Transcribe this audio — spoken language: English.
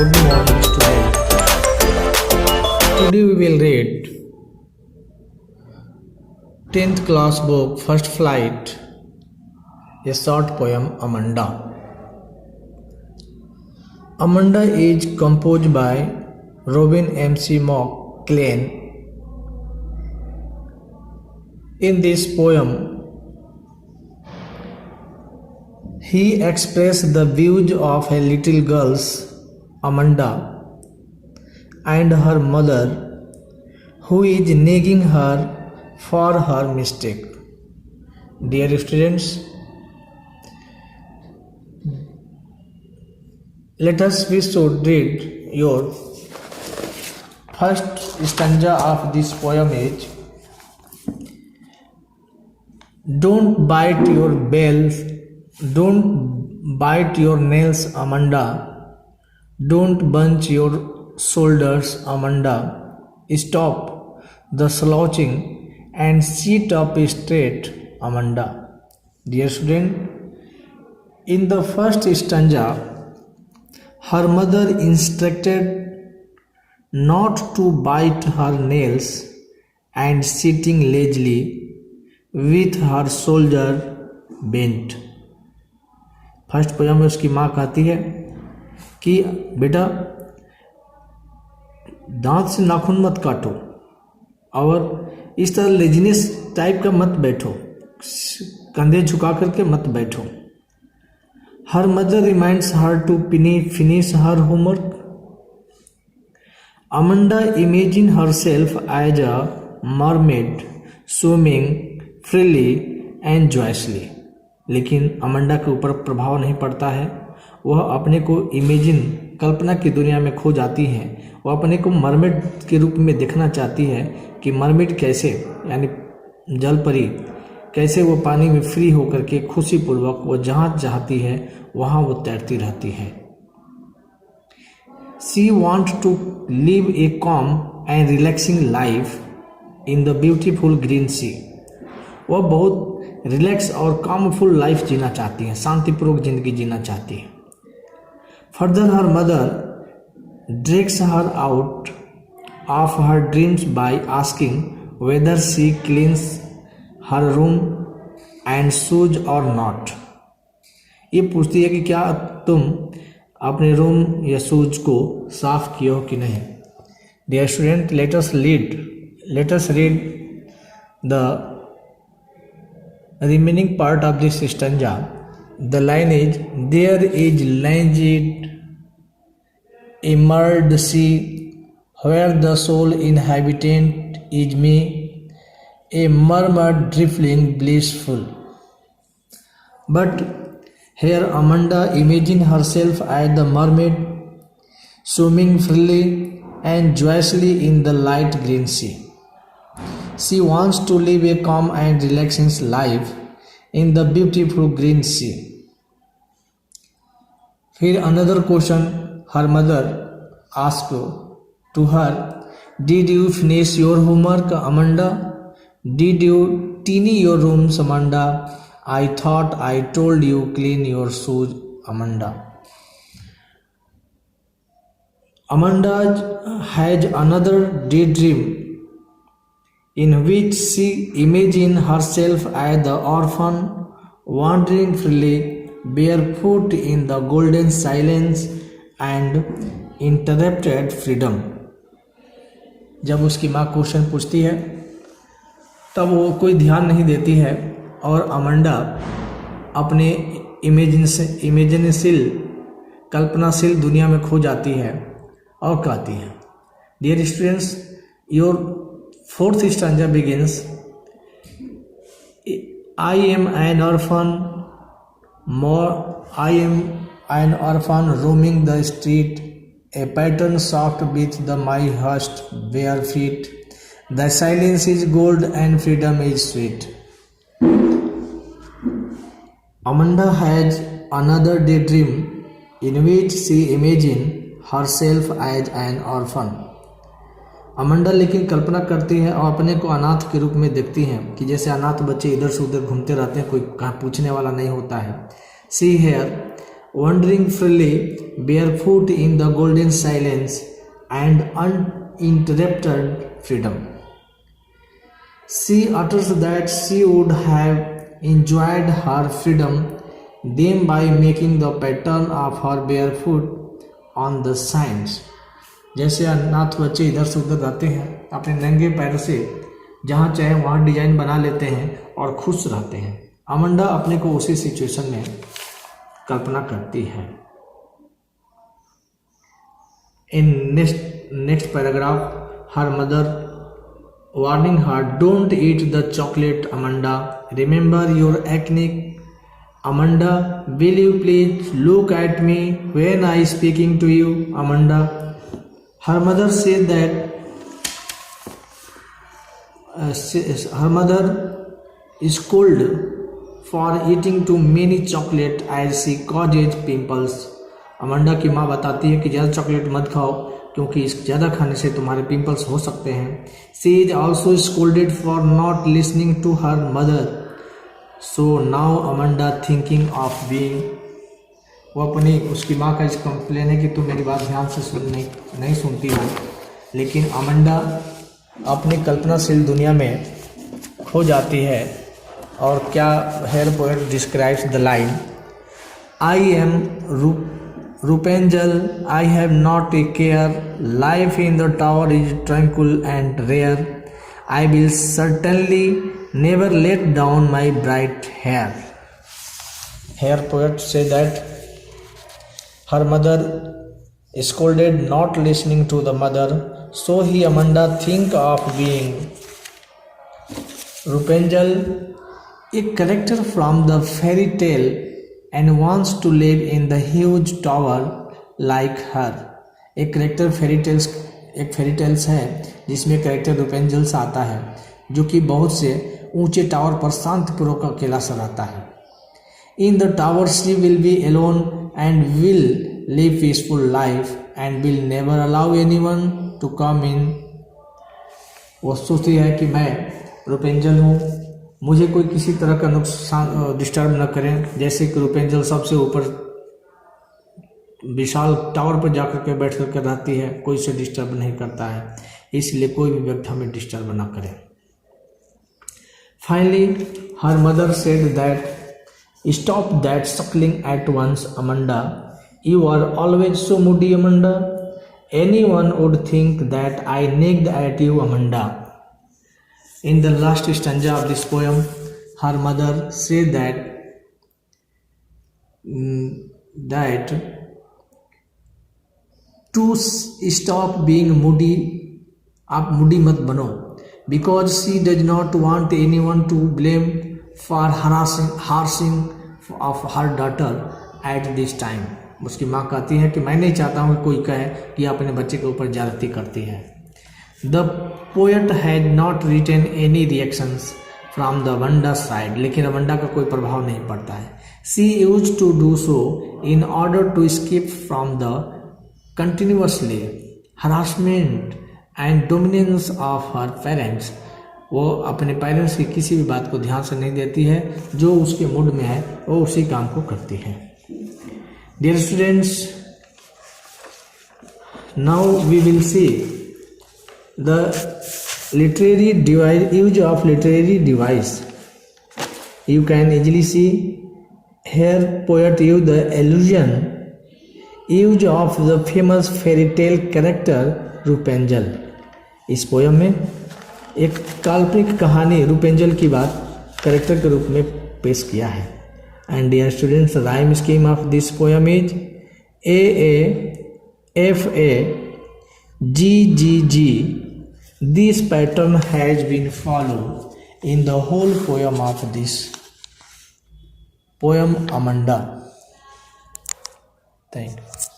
Good morning student. Today we will read 10th class book First Flight, a short poem Amanda. Amanda is composed by Robin M.C. McLean. In this poem, he expressed the views of a little girl, Amanda, and her mother, who is nagging her for her mistake. Dear students, we should read your first stanza of this poem is: Don't bite your bells, don't bite your nails, Amanda. Don't bunch your shoulders, Amanda. Stop the slouching and sit up straight, Amanda. Dear student, in the first stanza, her mother instructed not to bite her nails and sitting lazily with her shoulder bent. First poem में उसकी माँ कहती है कि बेटा दांत से नाखून मत काटो और इस तरह लेजीनेस टाइप का मत बैठो, कंधे झुका करके मत बैठो. Her mother reminds her to finish her homework. Amanda imagine herself as a mermaid swimming freely and joyously. लेकिन अमंडा के ऊपर प्रभाव नहीं पड़ता है. वह अपने को इमेजिन कल्पना की दुनिया में खो जाती है. वह अपने को मरमेड के रूप में देखना चाहती है कि मरमेड कैसे, यानी जल परी कैसे वो पानी में फ्री होकर के खुशीपूर्वक वो जहाँ चाहती है वहाँ वो तैरती रहती है. She want to live a calm and relaxing life in the beautiful green sea. वह बहुत रिलैक्स और कामफुल लाइफ जीना चाहती हैं, शांतिपूर्वक जिंदगी जीना चाहती है. Further her mother drags her out of her dreams by asking whether she cleans her room and shoes और नॉट. ये पूछती है कि क्या तुम अपने रूम या शूज को साफ किए हो कि नहीं. Dear student, let us read the remaining part of this stanza. The line is: there is langid emerald sea, where the sole inhabitant is me, a murmur drifting blissful. But here Amanda imagines herself as the mermaid swimming freely and joyously in the light green sea. She wants to live a calm and relaxing life in the beautiful green sea. फिर another question her mother asked to her: Did you finish your homework, Amanda? Did you tidy your rooms, Amanda? I thought I told you clean your shoes, Amanda. Amanda has another daydream in which she imagines herself as the orphan wandering freely barefoot in the golden silence and interrupted freedom. जब उसकी माँ question पूछती है तब वो कोई ध्यान नहीं देती है और अमंडा अपने इमेजिनशील कल्पनाशील दुनिया में खो जाती है और कहती है. Dear students, your fourth stanza begins: I am an orphan roaming the street, a pattern soft with my hushed bare feet. The silence is gold and freedom is sweet. Amanda has another daydream in which she imagines herself as an orphan. Amanda लेकिन कल्पना करती है और अपने को अनाथ के रूप में देखती हैं कि जैसे अनाथ बच्चे इधर से उधर घूमते रहते हैं, कोई कहाँ पूछने वाला नहीं होता है. See here wandering freely, barefoot in the golden silence and uninterrupted freedom. She utters that she would have enjoyed her freedom then by making the pattern of her barefoot on the sands. जैसे अनाथ बच्चे इधर से उधर रहते हैं अपने नंगे पैरों से जहाँ चाहे वहाँ डिजाइन बना लेते हैं और खुश रहते हैं, अमंडा अपने को उसी सिचुएशन में कल्पना करती है. In next paragraph, her mother warning her, don't eat the chocolate, Amanda. Remember your acne, Amanda. Will you please look at me when I speaking to you, Amanda? Her mother said that her mother is scolded for eating too many chocolate as she causes pimples. Amanda की माँ बताती है कि ज़्यादा chocolate मत खाओ क्योंकि इस ज़्यादा खाने से तुम्हारे पिंपल्स हो सकते हैं. She is also scolded for not listening to her mother. So now Amanda thinking of being, वो अपनी उसकी माँ का इस कंप्लेन है कि तुम मेरी बात ध्यान से नहीं सुनती हो. लेकिन अमंडा अपनी कल्पनाशील दुनिया में खो जाती है. और क्या here poet describes the line, I am Rapunzel, I have not a care. Life in the tower is tranquil and rare. I will certainly never let down my bright hair. Hair poet say that her mother scolded not listening to the mother, so he Amanda think of being Rapunzel, a character from the fairy tale, and wants to live in the huge tower like her. एक character fairy tales है जिसमें character रुपेंजल्स आता है जो कि बहुत से ऊंचे टावर पर शांतिपूर्वक अकेला सा रहता है. In the tower she will be alone and will live peaceful life and will never allow anyone to come in. वो सोचती है कि मैं रुपेंजल हूँ, मुझे कोई किसी तरह का नुकसान डिस्टर्ब न करें. जैसे कि रुपेंजल सबसे ऊपर विशाल टावर पर जाकर के बैठ करके रहती है, कोई से डिस्टर्ब नहीं करता है, इसलिए कोई भी व्यक्ति हमें डिस्टर्ब न करे. Finally her mother said that, stop that suckling at once, Amanda. You are always so moody, Amanda. Anyone would think that I nagged at you, Amanda. In the last stanza of this poem, her mother said that to stop being moody, आप moody मत बनो, because she does not want anyone to blame for harassing of her daughter at this time. उसकी माँ कहती है कि मैं नहीं चाहता हूँ कोई कहे कि अपने बच्चे के ऊपर ज्यादती करती है. The poet had not written any reactions from the Amanda side, लेकिन अमंडा का कोई प्रभाव नहीं पड़ता है. She used to do so in order to escape from the continuously harassment and dominance of her parents. वो अपने पेरेंट्स की किसी भी बात को ध्यान से नहीं देती है, जो उसके मूड में है वो उसी काम को करती है. Dear students, now we will see the literary device, use of literary device. You can easily see here poet use the allusion use of the famous fairy tale character Rapunzel. इस poem में एक काल्पनिक कहानी रुपेंजल की बात character के रूप में पेश किया है. And dear students, rhyme scheme of this poem is A G. This pattern has been followed in the whole poem of this poem Amanda. Thank you.